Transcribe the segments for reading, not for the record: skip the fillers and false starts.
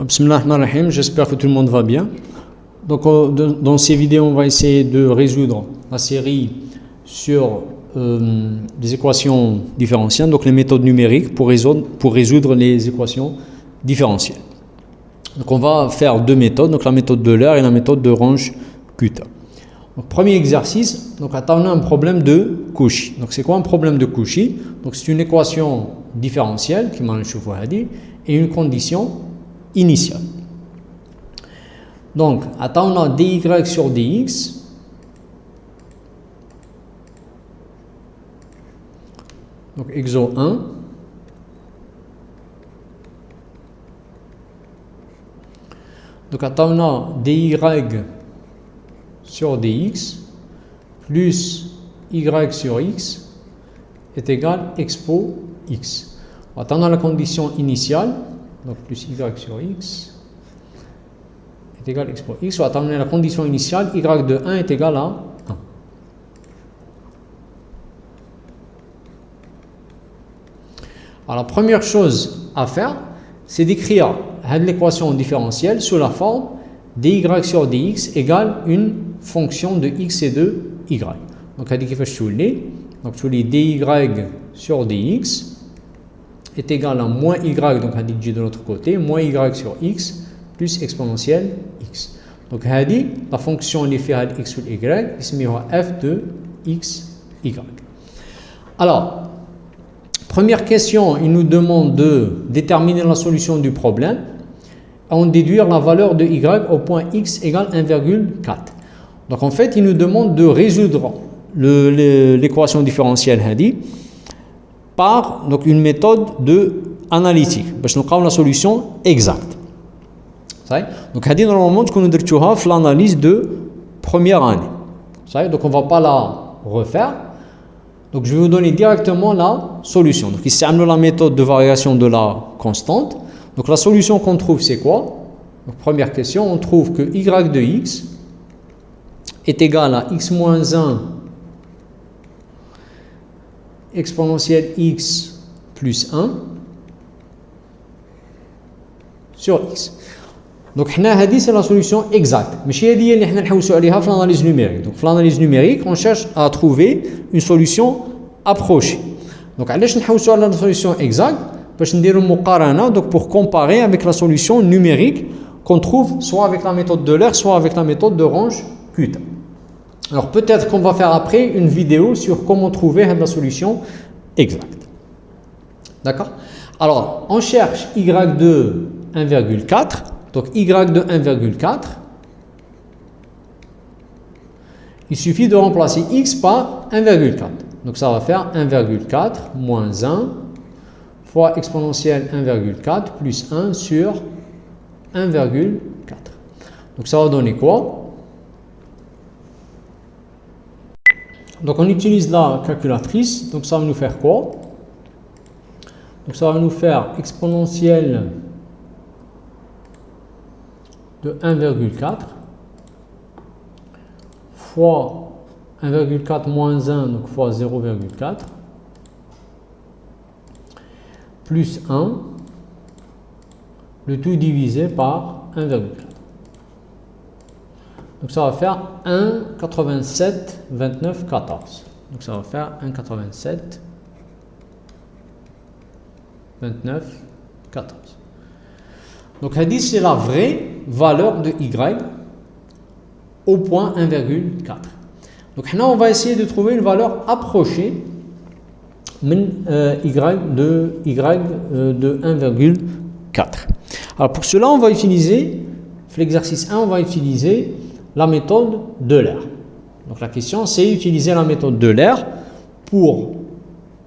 Bismillah ar-Rahman ar-Rahim, j'espère que tout le monde va bien. Donc dans ces vidéos, on va essayer de résoudre la série sur les équations différentielles, donc les méthodes numériques pour résoudre les équations différentielles. Donc on va faire deux méthodes, donc la méthode d'Euler et la méthode de Runge-Kutta. Donc premier exercice, donc on a un problème de Cauchy. Donc c'est quoi un problème de Cauchy? Donc c'est une équation différentielle qui m'a dit et une condition initiale. Donc on a dy sur dx donc exo 1 donc on a dy sur dx plus y sur x est égal expo x. On a la condition initiale, donc plus y sur x est égal à expo x. On va terminer la condition initiale, y de 1 est égal à 1. Alors la première chose à faire, c'est d'écrire l'équation différentielle sous la forme dy sur dx égale une fonction de x et de y. Donc dy sur dx est égal à moins y, donc on dit de l'autre côté, moins y sur x plus exponentielle x. Donc la fonction qui fait x ou y, c'est f de x, y. Alors, première question, il nous demande de déterminer la solution du problème en déduire la valeur de y au point x égale 1,4. Donc en fait, il nous demande de résoudre l'équation différentielle par donc, une méthode analytique pour nous trouver la solution exacte. Donc normalement, nous devons faire l'analyse de première année. Donc on ne va pas la refaire. Donc je vais vous donner directement la solution. Donc ici, on a la méthode de variation de la constante. Donc la solution qu'on trouve, c'est quoi? Donc, première question, on trouve que y de x est égal à x moins 1 exponentielle x plus 1 sur x. Donc c'est la solution exacte. Mais chez l'analyse numérique. Donc l'analyse numérique, on cherche à trouver une solution approchée. Donc on cherche la solution exacte pour comparer avec la solution numérique qu'on trouve soit avec la méthode d'Euler, soit avec la méthode de Runge-Kutta. Alors peut-être qu'on va faire après une vidéo sur comment trouver la solution exacte. D'accord? Alors on cherche y de 1,4. Donc y de 1,4, il suffit de remplacer x par 1,4. Donc ça va faire 1,4 moins 1 fois exponentielle 1,4 plus 1 sur 1,4. Donc ça va donner quoi? Donc on utilise la calculatrice. Donc ça va nous faire quoi? Donc ça va nous faire exponentielle de 1,4 fois 1,4 moins 1, donc fois 0,4 plus 1, le tout divisé par 1,4. Donc ça va faire 1,87, 29, 14. Donc ça va faire 1,87, 29, 14. Donc c'est la vraie valeur de y au point 1,4. Donc là, on va essayer de trouver une valeur approchée de y de 1,4. Alors pour cela, on va utiliser, l'exercice 1, on va utiliser la méthode d'Euler. Donc la question, c'est utiliser la méthode d'Euler pour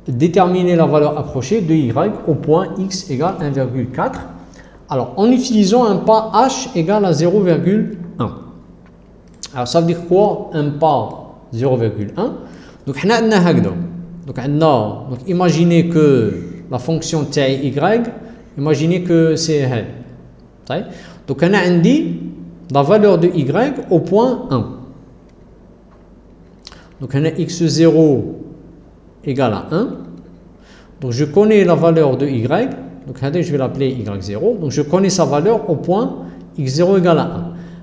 déterminer la valeur approchée de y au point x égale 1,4. Alors, en utilisant un pas h égale à 0,1. Alors, ça veut dire quoi un pas 0,1? Donc, imaginez que la fonction y, imaginez que c'est elle. Donc, on a dit la valeur de y au point 1. Donc, on a x0 égale à 1. Donc, je connais la valeur de y. Donc je vais l'appeler y0. Donc je connais sa valeur au point x0 égale à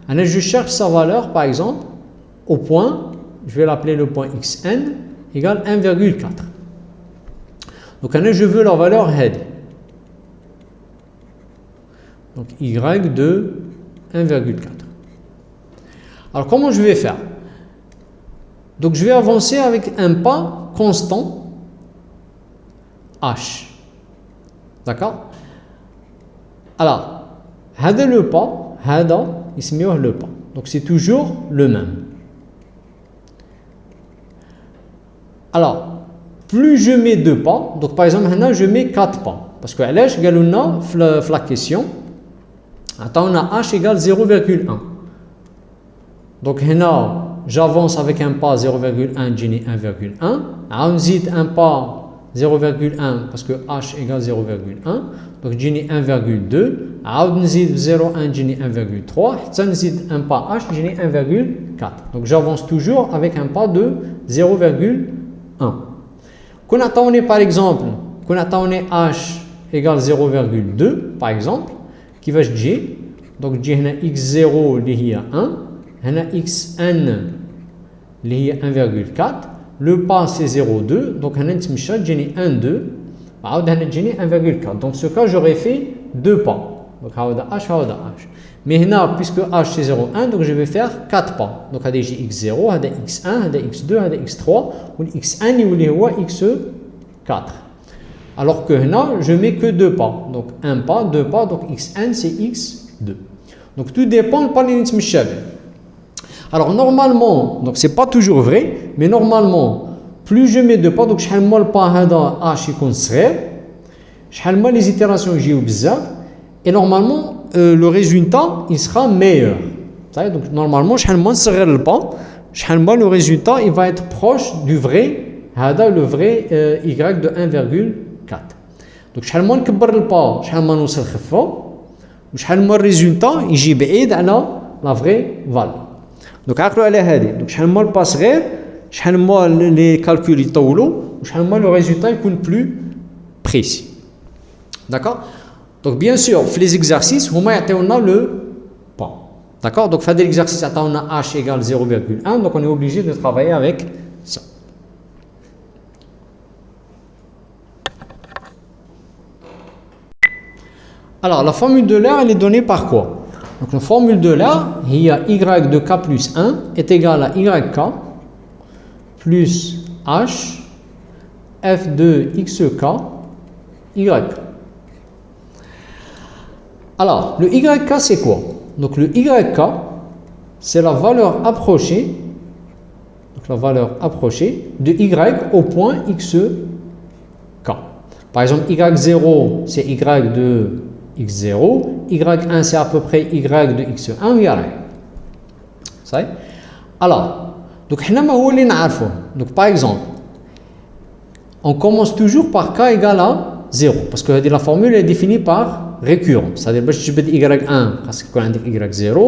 1. Alors je cherche sa valeur par exemple au point, je vais l'appeler le point xn égale 1,4. Donc je veux la valeur head. Donc y de 1,4. Alors comment je vais faire? Donc je vais avancer avec un pas constant h. D'accord? Alors, هذا le pas, هذا يسميوه le pas. Donc c'est toujours le même. Alors, plus je mets 2 pas, donc par exemple maintenant je mets 4 pas. Parce que علاش قالوا لنا في la question عطاونا h égale 0,1. Donc هنا j'avance avec un pas 0,1 تجيني 1,1. عاود نزيد un pas 0,1 parce que h égale 0,1. Donc تجيني 1,2. عاود نزيد 0,1 تجيني 1,3 حتى نزيد un pas h تجيني 1,4. Donc j'avance toujours avec un pas de 0,1. كون عطاوني par exemple كون عطاوني h égale 0,2 par exemple كيفاش تجي؟ donc تجي هنا x0 اللي هي 1 هنا xn اللي هي 1,4 le pas c'est 0,2 donc هنا نتمشى تجيني 1,2 عاود هنا تجيني 1,4. dans ce cas j'aurais fait 2 pas donc هاودا h هاودا h. mais هنا puisque h c'est 0,1 donc je vais faire 4 pas. donc هذا يجي x0 هذا x1 هذا x2 هذا x3 والxn يولي هو x4. alors que هنا je mets que 2 pas donc 1 pas 2 pas donc xn c'est x2. donc tout dépend pas اللي نتمشى به. alors normalement donc c'est pas toujours vrai mais normalement plus je mets 2 pas donc شحال ما البا هذا h يكون صغير شحال ما les itérations يجيو بزاف et normalement le résultat il sera meilleur. donc normalement شحال ما نصغر البا شحال ما le résultat il va être proche du vrai هذا le vrai y de 1,4. donc شحال ما نكبر البا شحال ما نوصل خفه وشحال ما الريزولتا يجي بعيد على لا فري فاليو. donc عقلوا على هذه. donc شحال ما البا صغير شحال ما لي كالكول يطولوا وشحال ما le résultat يكون plus précis. d'accord. donc bien sûr في les exercices هما يعطيونا le pas. d'accord. donc في هذا l'exercice عطاونا h égale 0,1 donc on est obligé de travailler avec ça. alors la formule de l'air elle est donnée par quoi? donc la formule de l'air il y a y de k plus 1 est égal à yk plus h f de xk y. alors le yk c'est quoi? donc le yk c'est la valeur approchée, donc la valeur approchée de y au point xk. par exemple y0 c'est y de x0, y1 c'est à peu près y de x1 ويا رايح صحيح. alors donc حنا ما هو اللي نعرفه. donc par exemple on commence toujours par k égale à 0 parce que هذه la formule est définie par récurrence. c'est-à-dire باش تجبد y1 خاصك يكون عندك y0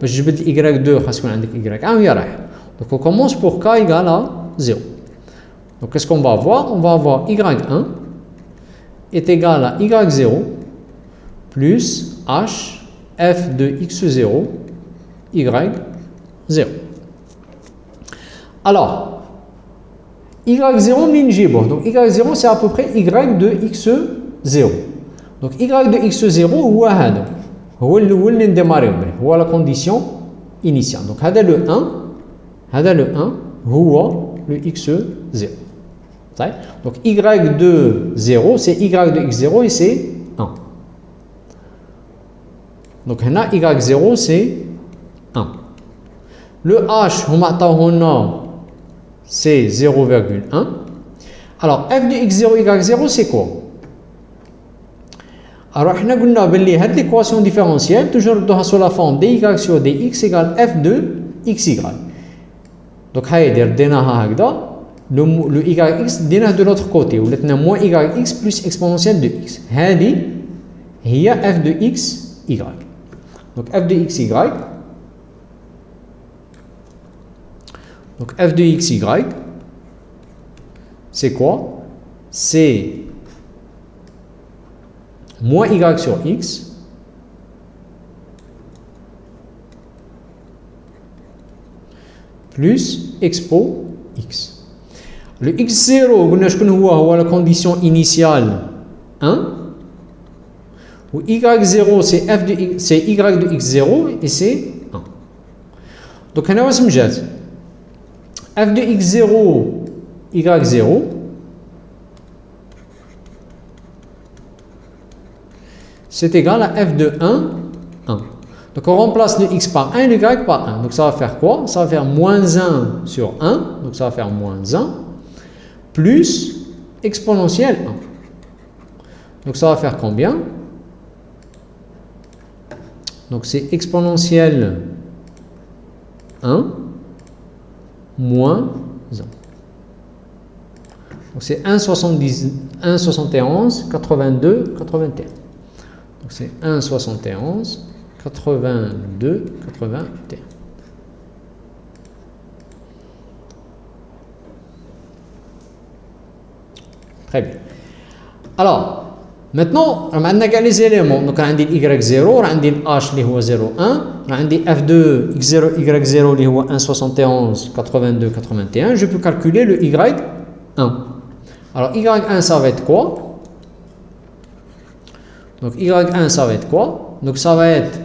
باش تجبد y2 خاصك يكون عندك y1 ويا رايح. donc on commence pour k égale à 0. donc qu'est-ce qu'on va avoir? on va avoir y1 est égal à y0 plus h f de x0 y0. alors y0 منين نجيبوه؟ donc y0 c'est à peu près y de x0. donc y de x0 هو هذا هو الاول اللي نديماريو به هو la condition initiale. donc هذا le 1 هذا le 1 هو le x0. donc y de 0 c'est y de x0 et c'est 1. donc هنا y0 c'est 1. le h هما عطاوهولنا c'est 0,1. alors f de x0 y0 c'est quoi? alors حنا قلنا باللي هاد l'équation différentielle toujours نردوها sur la forme dy sur dx égale f de xy. donc هاي رديناها هكذا le yx ديناه de l'autre côté ولاتنا moins yx plus exponentielle de x. هذه هي f de xy. donc f de xy donc f de xy c'est quoi? c'est moins y sur x plus expo x. Le x0, la condition initiale 1. Ou y0, c'est y de x0 et c'est 1. Donc, on a f de x0, y0, c'est égal à f de 1, 1. Donc, on remplace le x par 1 et le y par 1. Donc, ça va faire quoi? Ça va faire moins 1 sur 1. Donc, ça va faire moins 1 plus exponentielle 1. Donc, ça va faire combien? Donc, c'est exponentielle 1 moins 1. Donc, c'est 1,71, 82, 81. Donc, c'est 1,71, 82, 81. Très bien. Alors, maintenant, on a les éléments. Donc, on a y0, on a h qui est 0,1, on a f de x0, y0 qui est 1,71, 82, 81. Je peux calculer le y1. Alors, y1, ça va être quoi? Donc, y1, ça va être quoi? Donc, ça va être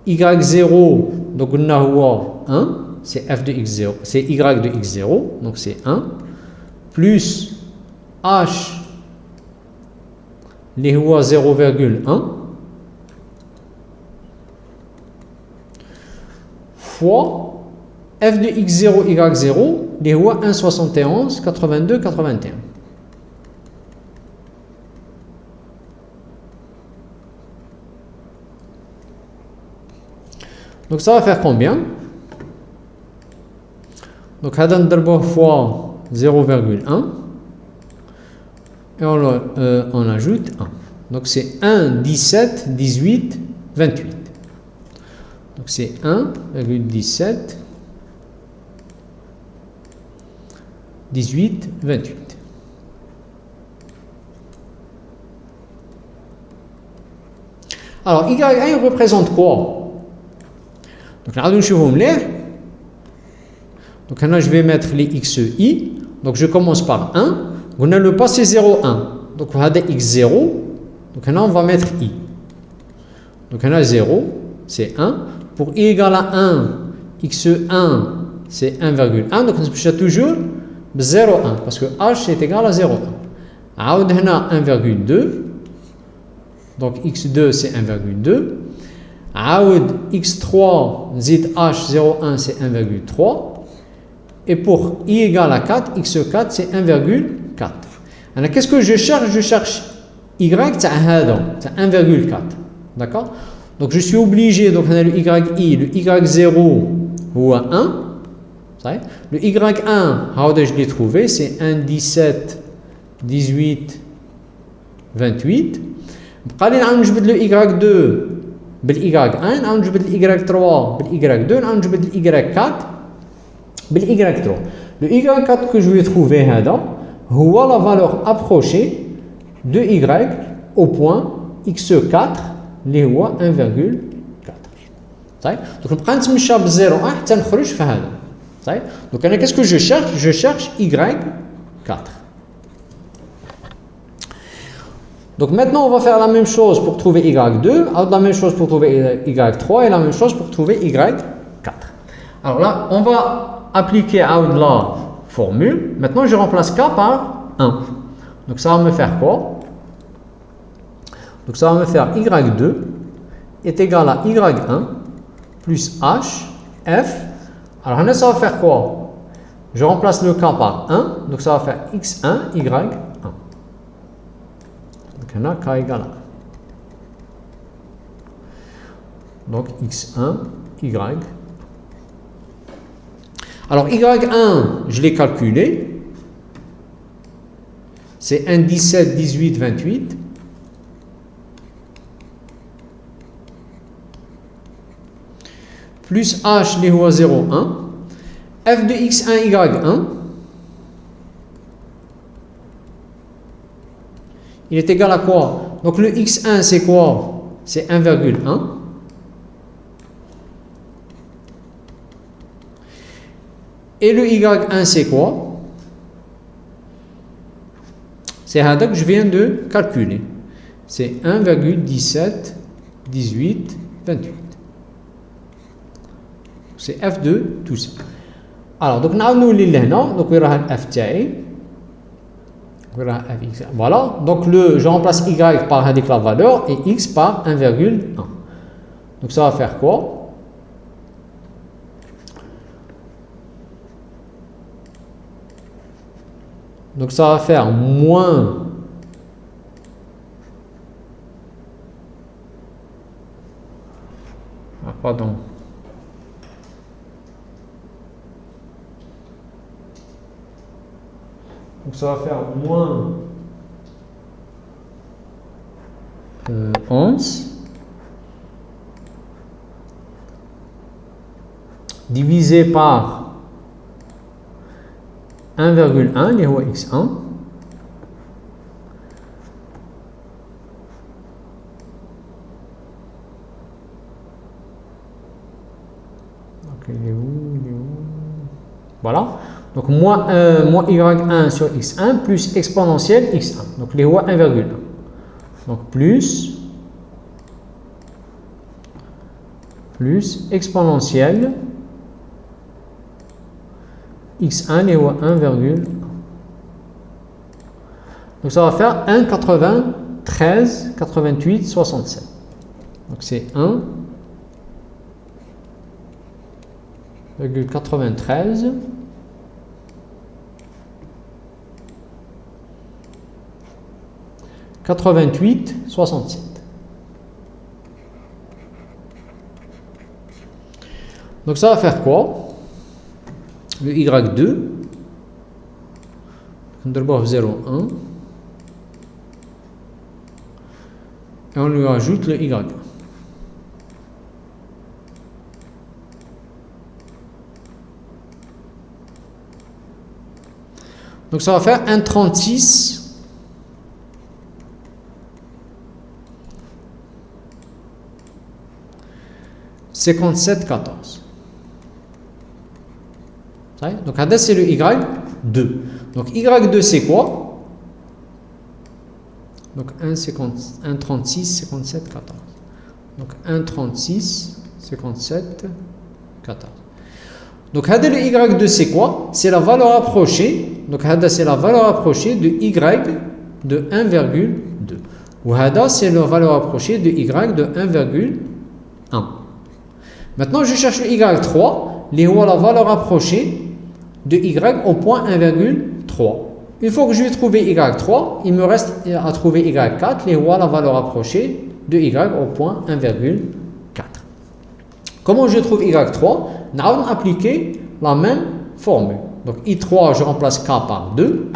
y0, donc on a 1, c'est f de x0, c'est y de x0, donc c'est 1, plus h, les 0,1, fois f de x0, y0, les 1,71, 82, 81. Donc ça va faire combien? Donc on fois 0,1 et on ajoute 1. Donc c'est 1, 17, 18, 28. Donc c'est 1,17, 18, 28. Alors, y1 représente quoi? Donc, là, je vais mettre les xi. Donc, je commence par 1. On a le passé 0, 1. Donc, on a x0. Donc, là, on va mettre i. Donc, on a 0, c'est 1. Pour i égale à 1, x1, c'est 1,1. Donc, on se toujours 0,1 parce que h est égal à 0,1. On a 1,2. Donc, x2, c'est 1,2. x3, zid h01, c'est 1,3. Et pour i égale à 4, x4, c'est 1,4. Alors, qu'est-ce que je cherche? Je cherche y, c'est 1,4. D'accord? Donc, je suis obligé, donc on a le yi, le y0 ou 1. Le y1, je l'ai trouvé, c'est 1, 17, 18, 28. قال نجبد le y2 بالy1 نجبد y3 بالy2 نجبد y4 بالy3. Le y4 que je vais trouver هذا هو la valeur approchée de y au point x4 اللي هو 1,4. Donc نبقى نتمشى ب0 حتى نخرج في هذا. Donc انا qu'est-ce que je cherche? Je cherche y4. Donc maintenant, on va faire la même chose pour trouver y2, la même chose pour trouver y3 et la même chose pour trouver y4. Alors là, on va appliquer la formule. Maintenant, je remplace k par 1. Donc ça va me faire quoi? Donc ça va me faire y2 est égal à y1 plus h, f. Alors là, ça va faire quoi? Je remplace le k par 1. Donc ça va faire x1, y1. On a k égale à 1. Donc x1, y. Alors y1, je l'ai calculé. C'est 1, 17, 18, 28. Plus h, les 0, 1. F de x1, y1. il est égal à quoi? Donc le x1 c'est quoi? C'est 1,1. Et le y1 c'est quoi? C'est ça que je viens de calculer. C'est 1,17, 18, 28. C'est f2 tout ça. Alors donc nous donc on va f تاعي. Voilà, donc je remplace y par la valeur et x par 1,1. Donc ça va faire quoi? Donc ça va faire moins pardon. Donc ça va faire moins 11 divisé par 1,1 qui est x1 voilà. Donc moins y1 sur x1 plus exponentielle x1. Donc les rois 1,1. Donc plus exponentielle x1 les rois 1,1. Donc ça va faire 1,93, 88, 67. Donc c'est 1,93 88, 67. Donc ça va faire quoi? Le y2, d'abord 0,1 et on lui ajoute le y1. Donc ça va faire 1,36 57, 14. Donc, c'est le Y2. Donc, Y2, c'est quoi? Donc, 1,36, 57, 14. Donc, 1,36, 57, 14. Donc, le Y2, c'est quoi? C'est la valeur approchée. Donc, c'est la valeur approchée de Y de 1,2. Ou c'est la valeur approchée de Y de 1,1. Maintenant, je cherche le Y3, les voit la valeur approchée de Y au point 1,3. Une fois que je vais trouver Y3, il me reste à trouver Y4, les voit la valeur approchée de Y au point 1,4. Comment je trouve Y3? Nous allons appliquer la même formule. Donc I3, je remplace K par 2.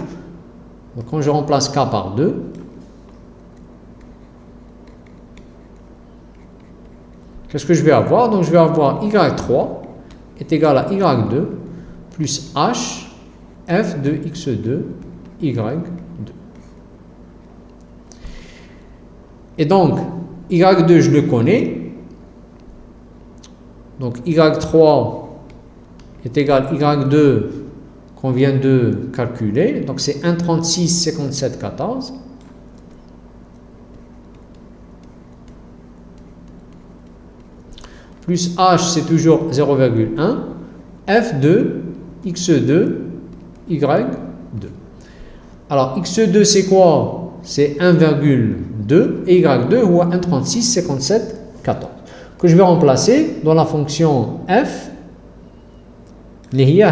Donc quand je remplace K par 2, qu'est-ce que je vais avoir? Donc je vais avoir Y3 est égal à Y2 plus H F de X2 Y2. Et donc Y2 je le connais. Donc Y3 est égal à Y2 qu'on vient de calculer. Donc c'est 1,36, 57, 14. Plus H, c'est toujours 0,1. F2, X2, Y2. Alors, X2, c'est quoi? C'est 1,2 et Y2 ou 1,36, 57, 14. Que je vais remplacer dans la fonction F, les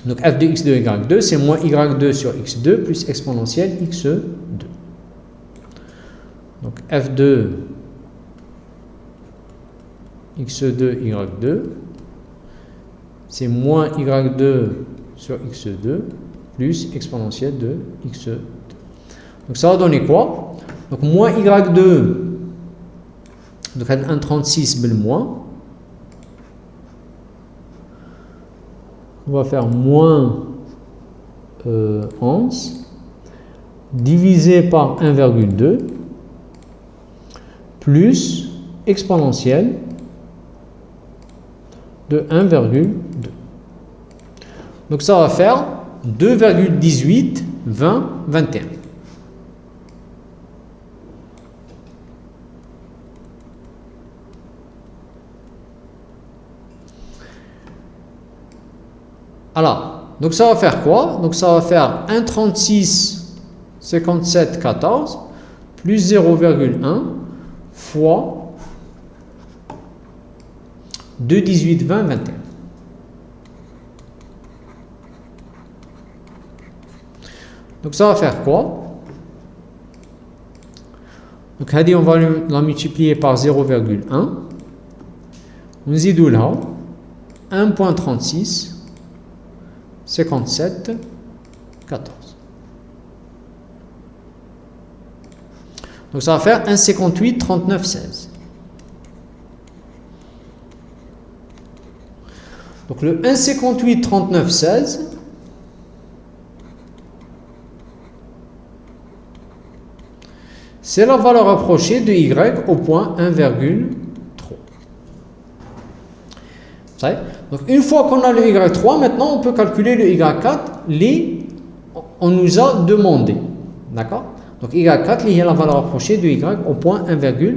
donc F de X2, Y2, c'est moins Y2 sur X2 plus exponentielle X2. Donc F2 X2, Y2, c'est moins Y2 sur X2 plus exponentielle de X2. Donc ça va donner quoi? Donc moins Y2, donc 1,36 le moins. On va faire moins 11 divisé par 1,2 plus exponentielle de 1,2. Donc ça va faire 2,18, 20, 21. Alors, donc ça va faire quoi? Donc ça va faire 1,36, 57, 14 plus 0,1 fois 2,18, 20, 21. Donc ça va faire quoi? Donc on va la multiplier par 0,1. On zidou là 1,36 57 14. Donc ça va faire 1,58 39 16. Donc le 1,58 39 16 c'est la valeur approchée de y au point 1,3. Donc une fois qu'on a le y3, maintenant on peut calculer le y4, on nous a demandé. D'accord? Donc y4, il y a la valeur approchée de y au point 1,4.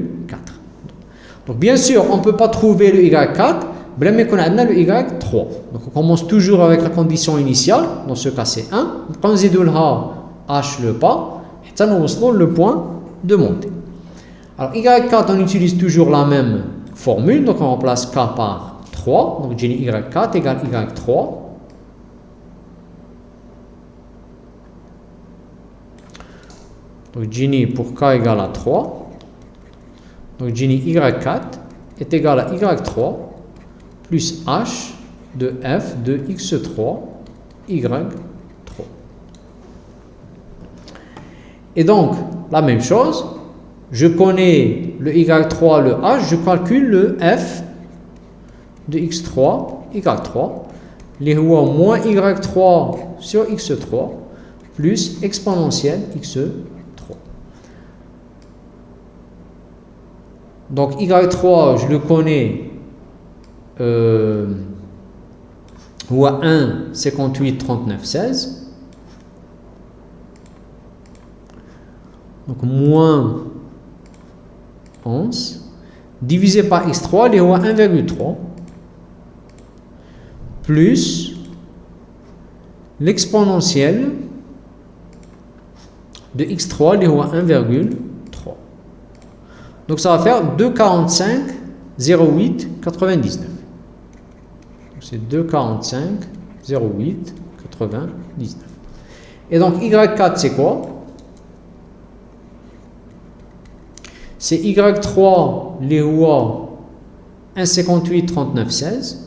Donc bien sûr, on ne peut pas trouver le y4, mais qu'on a le y3. Donc on commence toujours avec la condition initiale, dans ce cas c'est 1. Quand on zidou h le pas, nous le point demandé. Alors y4, on utilise toujours la même formule, donc on remplace k par 3, donc j'ai y4 égale y3. Donc Gini pour k égale à 3. Donc Gini y4 est égal à y3 plus h de f de x3 y3. Et donc, la même chose, je connais le y3, le h, je calcule le f de x3, y3, les rois moins y3 sur x3 plus exponentielle x3. Donc y3, je le connais ou à 1, 58, 39, 16. Donc moins 11 divisé par x3, les rois 1,3 plus l'exponentielle de x3, les rois 1,3. Donc ça va faire 2,45, 0,8, 99. C'est 2,45, 0,8, 99. Et donc y4 c'est quoi? C'est y3, les rois 1,58, 39, 16.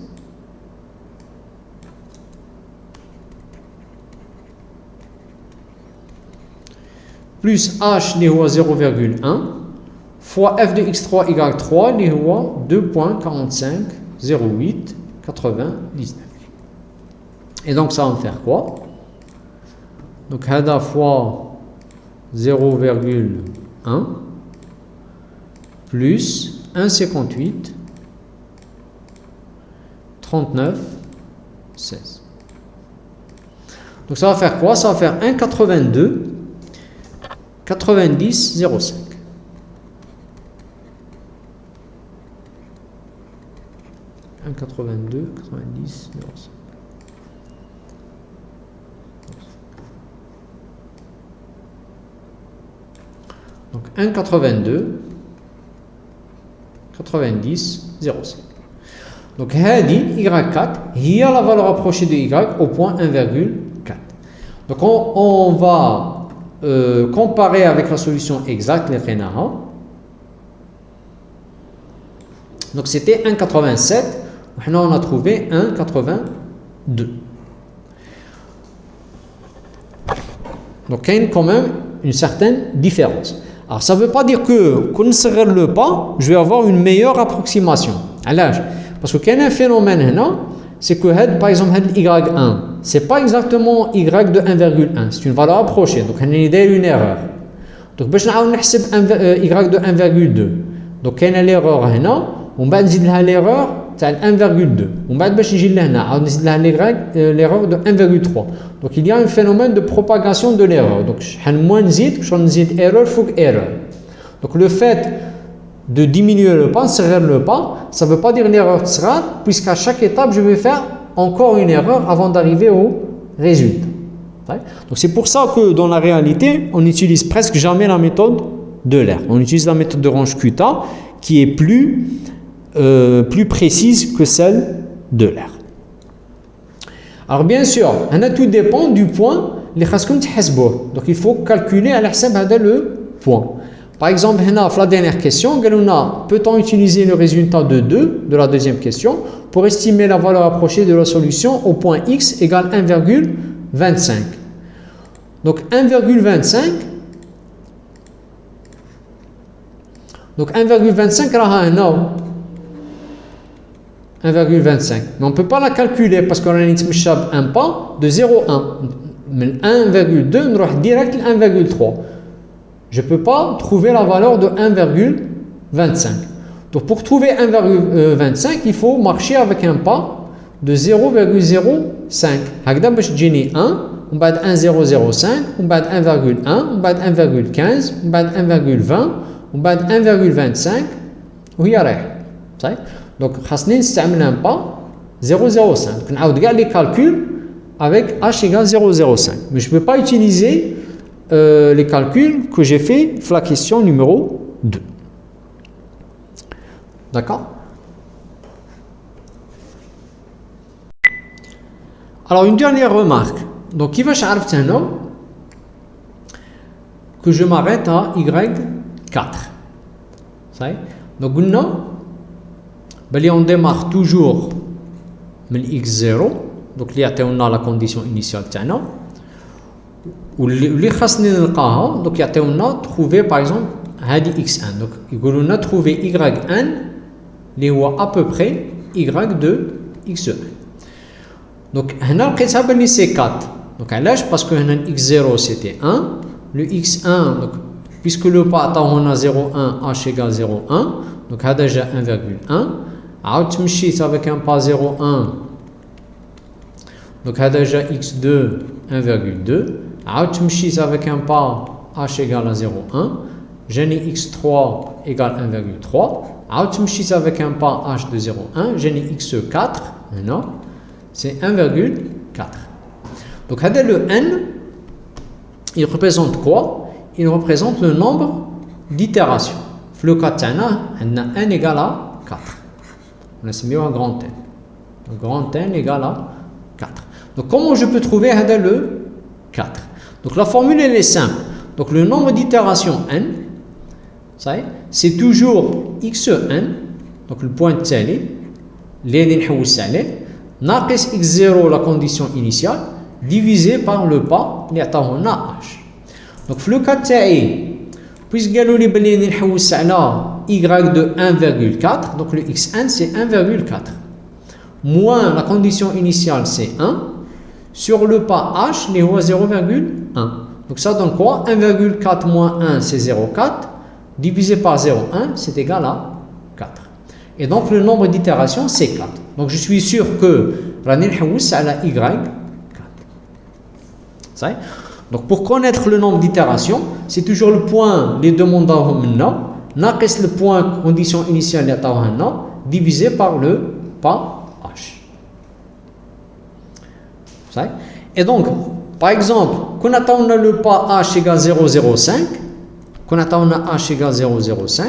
Plus h, les rois 0,1 fois f de x3, y3, les rois 2,45, 0,8, 99. Et donc ça va me faire quoi? Donc hada fois 0,1 plus 1,58 39 16. Donc ça va faire quoi? Ça va faire 1,82 90 0,5. 1,82 90 0,5. Donc 1,82 90 0,5. Donc y4 il y a la valeur approchée de y au point 1,4. Donc on va comparer avec la solution exacte les Renaha. Donc c'était 1,87. Maintenant on a trouvé 1,82. Donc il y a quand même une certaine différence. Alors ça ne veut pas dire que quand on serre le pas, je vais avoir une meilleure approximation. Alors, parce qu'il y a un phénomène là, c'est que par exemple y1, c'est pas exactement y de 1,1, c'est une valeur approchée, donc on a une erreur. Donc باش نعاود نحسب y de 1,2. donc كاينه l'erreur هنا ومن بعد نزيد لها l'erreur تاع 1,2 ومن بعد باش نجي لهنا عاود نزيد لها l'erreur de 1,3. donc il y a un phénomène de propagation de l'erreur. donc شحال moins نزيد باش نزيد erreur فوق erreur. donc le fait de diminuer le pas, serrer le pas, ça ne veut pas dire l'erreur sera, puisqu'à chaque étape, je vais faire encore une erreur avant d'arriver au résultat. Donc c'est pour ça que dans la réalité, on n'utilise presque jamais la méthode de l'air. On utilise la méthode de Range-Kutta qui est plus précise que celle de l'air. Alors bien sûr, tout dépend du point les khaskom tihasbouh. Donc il faut calculer à l'hsab hada le point. Par exemple, dans la dernière question, peut-on utiliser le résultat de 2 de la deuxième question pour estimer la valeur approchée de la solution au point x égale 1,25. Donc 1,25, donc 1,25 1,25. Mais on ne peut pas la calculer parce qu'on a un pas de 0,1. Mais 1,2, nous allons direct 1,3. Je ne peux pas trouver la valeur de 1,25. Donc pour trouver 1,25, il faut marcher avec un pas de 0,05. هكذا باش تجيني 1 ومن بعد 1,005 ومن بعد 1,1 ومن بعد 1,15 ومن بعد 1,20 ومن بعد 1,25 وهي رايحة. صحيح؟ donc خاصني نستعمل un pas 0,05. نعاود كاع les calculs avec h égale 0,05. Mais je ne peux pas utiliser les calculs que j'ai fait pour la question numéro 2. D'accord? Alors une dernière remarque. Donc qui va chercher un homme que je m'arrête à y4. Donc on démarre toujours من x0. Donc on a la condition initiale تاعنا. واللي خاصني نلقاها donc يعطيونا trouver par exemple هذه x1 donc يقولوا لنا trouver y1 اللي هو à peu près y de x1 donc هنا لقيتها بلي c'est 4 donc علاش باسكو هنا x0 c'était 1 le x1 donc puisque le pas عطاو هنا 0,1 h égale 0,1 donc هذا جا 1,1 عاود تمشيت avec un pas 0,1 donc هذا جا x2 1,2 عاود تمشيت avec un pas h égale à 0,1 j'ai x3 égale 1,3 عاود تمشيت avec un pas h de 0,1 j'ai x4 هنا c'est 1,4 donc هذا le n il représente quoi? Il représente le nombre d'itérations. Le cas تاعنا عندنا n égale à 4 نسميوها grand n donc grand n égale à 4 donc comment je peux trouver هذا le 4? Donc la formule elle est simple. Donc le nombre d'itérations n, c'est toujours xn, donc le point تالي اللي غادي نحوس عليه ناقص x0 la condition initiale divisé par le pas اللي عطاوه لنا h. Donc في لو كا تاعي puisque قالوا لي بلي غادي نحوس على y de 1,4 donc le xn c'est 1,4 moins la condition initiale c'est 1 sur le pas h اللي هو 0,1. Donc ça donne quoi? 1,4 moins 1 c'est 0,4 divisé par 0,1 c'est égal à 4. Et donc le nombre d'itérations c'est 4. Donc je suis sûr que راني نحوس على y4. Donc pour connaître le nombre d'itérations, c'est toujours le point les demandaهم منا ناقص le point condition initiale اللي عطاوها لنا divisé par le pas h. Et donc, par exemple, quand on a le pas h égale 0,05, quand on a h égale 0,05,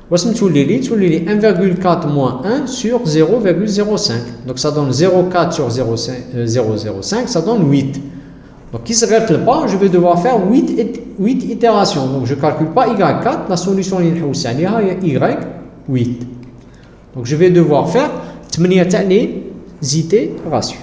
voici 1,4 moins 1 sur 0,05. Donc ça donne 0,4 sur 0,05, ça donne 8. Donc qui se règle pas, je vais devoir faire 8 itérations. Donc je ne calcule pas y4, la solution est y8. Donc je vais devoir faire 8 itérations.